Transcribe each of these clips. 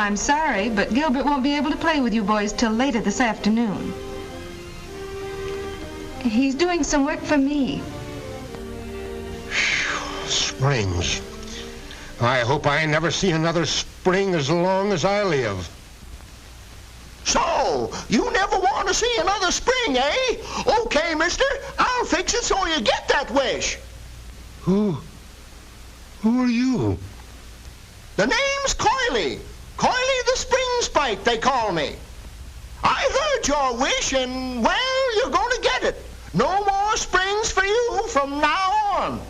I'm sorry, but Gilbert won't be able to play with you boys till later this afternoon. He's doing some work for me. Springs. I hope I never see another spring as long as I live. So, you never want to see another spring, eh? Okay, mister, I'll fix it so you get that wish. Who are you? The name's Coily. Coily the Spring Spike, they call me. I heard your wish, and, well, you're going to get it. No more springs for you from now on.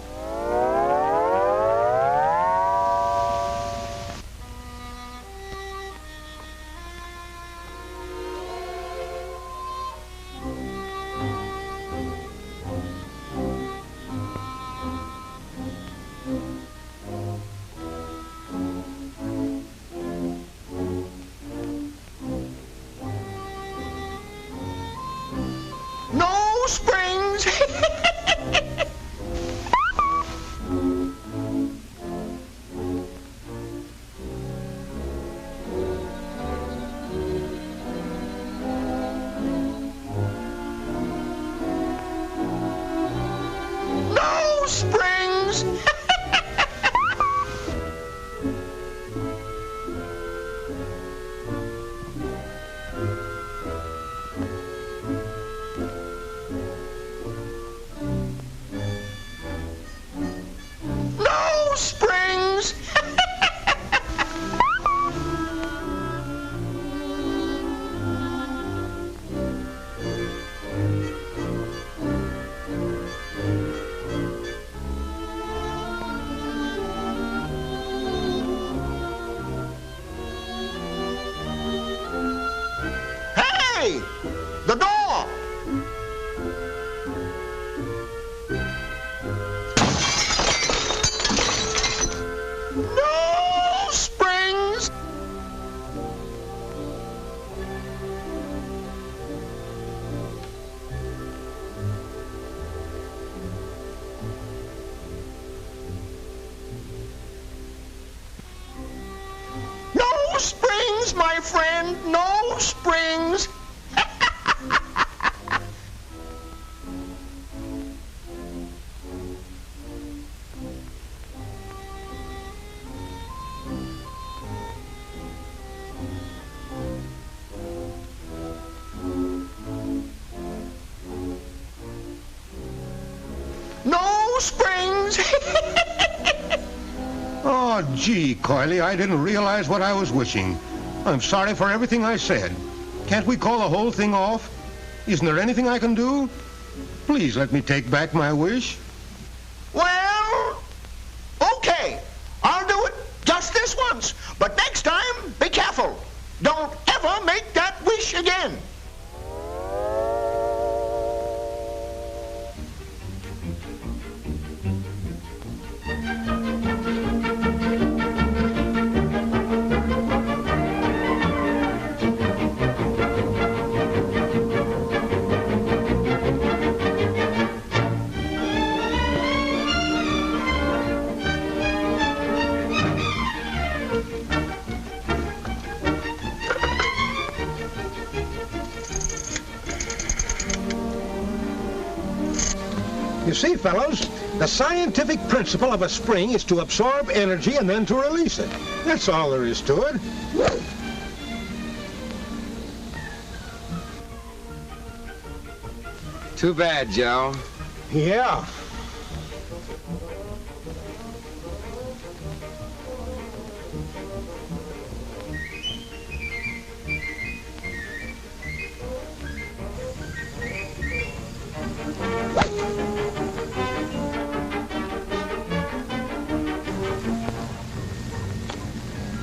No springs. No springs. No springs. Hey, the door. No springs. No springs, my friend. No springs. No springs. Oh, gee, Coily, I didn't realize what I was wishing. I'm sorry for everything I said. Can't we call the whole thing off? Isn't there anything I can do? Please let me take back my wish. Well, okay. I'll do it just this once. But next time, be careful. Don't ever make that wish again. You see, fellows, the scientific principle of a spring is to absorb energy and then to release it. That's all there is to it. Too bad, Joe. Yeah.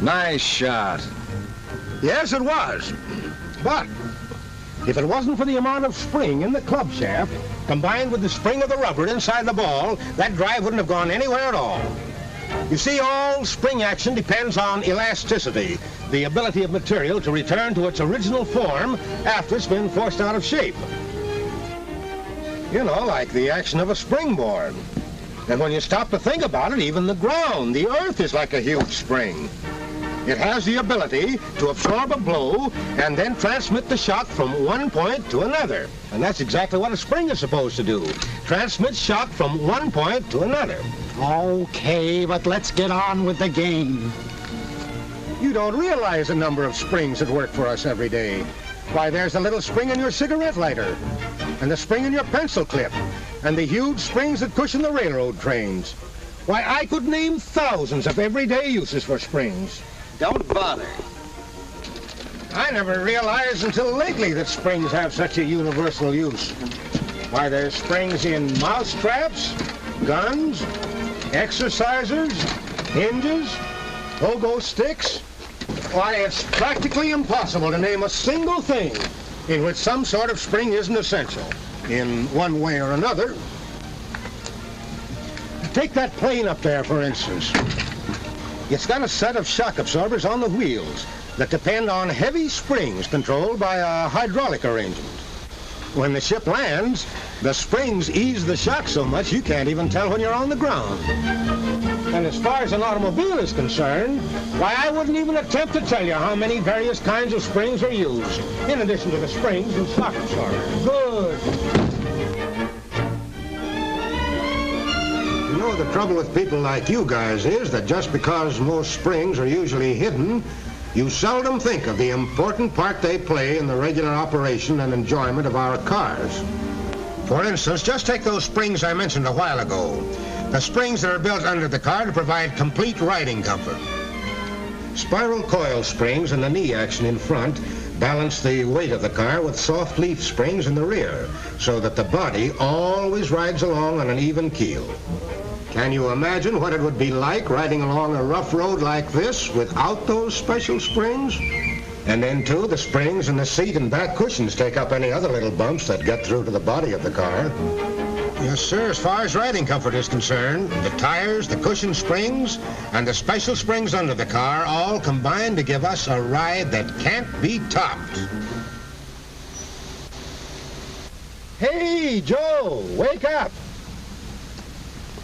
Nice shot. Yes, it was. But if it wasn't for the amount of spring in the club shaft, combined with the spring of the rubber inside the ball, that drive wouldn't have gone anywhere at all. You see, all spring action depends on elasticity, the ability of material to return to its original form after it's been forced out of shape. You know, like the action of a springboard. And when you stop to think about it, even the ground, the earth, is like a huge spring. It has the ability to absorb a blow and then transmit the shock from one point to another. And that's exactly what a spring is supposed to do. Transmit shock from one point to another. Okay, but let's get on with the game. You don't realize the number of springs that work for us every day. Why, there's a little spring in your cigarette lighter, and the spring in your pencil clip, and the huge springs that cushion the railroad trains. Why, I could name thousands of everyday uses for springs. Don't bother. I never realized until lately that springs have such a universal use. Why, there's springs in mouse traps, guns, exercisers, hinges, pogo sticks. Why, it's practically impossible to name a single thing in which some sort of spring isn't essential, in one way or another. Take that plane up there, for instance. It's got a set of shock absorbers on the wheels that depend on heavy springs controlled by a hydraulic arrangement. When the ship lands, the springs ease the shock so much you can't even tell when you're on the ground. And as far as an automobile is concerned, why, I wouldn't even attempt to tell you how many various kinds of springs are used, in addition to the springs and shock absorbers. Good. You know, the trouble with people like you guys is that just because most springs are usually hidden, you seldom think of the important part they play in the regular operation and enjoyment of our cars. For instance, just take those springs I mentioned a while ago. The springs that are built under the car to provide complete riding comfort. Spiral coil springs and the knee action in front balance the weight of the car with soft leaf springs in the rear, so that the body always rides along on an even keel. Can you imagine what it would be like riding along a rough road like this without those special springs? And then, too, the springs in the seat and back cushions take up any other little bumps that get through to the body of the car. Yes, sir, as far as riding comfort is concerned, the tires, the cushion springs, and the special springs under the car all combine to give us a ride that can't be topped. Hey, Joe, wake up.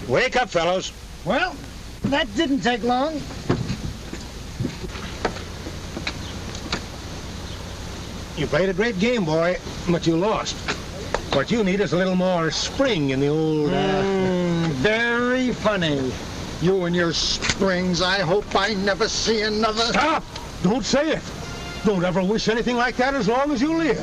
Wake up, fellows. Well, that didn't take long. You played a great game, boy, but you lost. What you need is a little more spring in the old... Very funny. You and your springs. I hope I never see another... Stop! Don't say it. Don't ever wish anything like that as long as you live.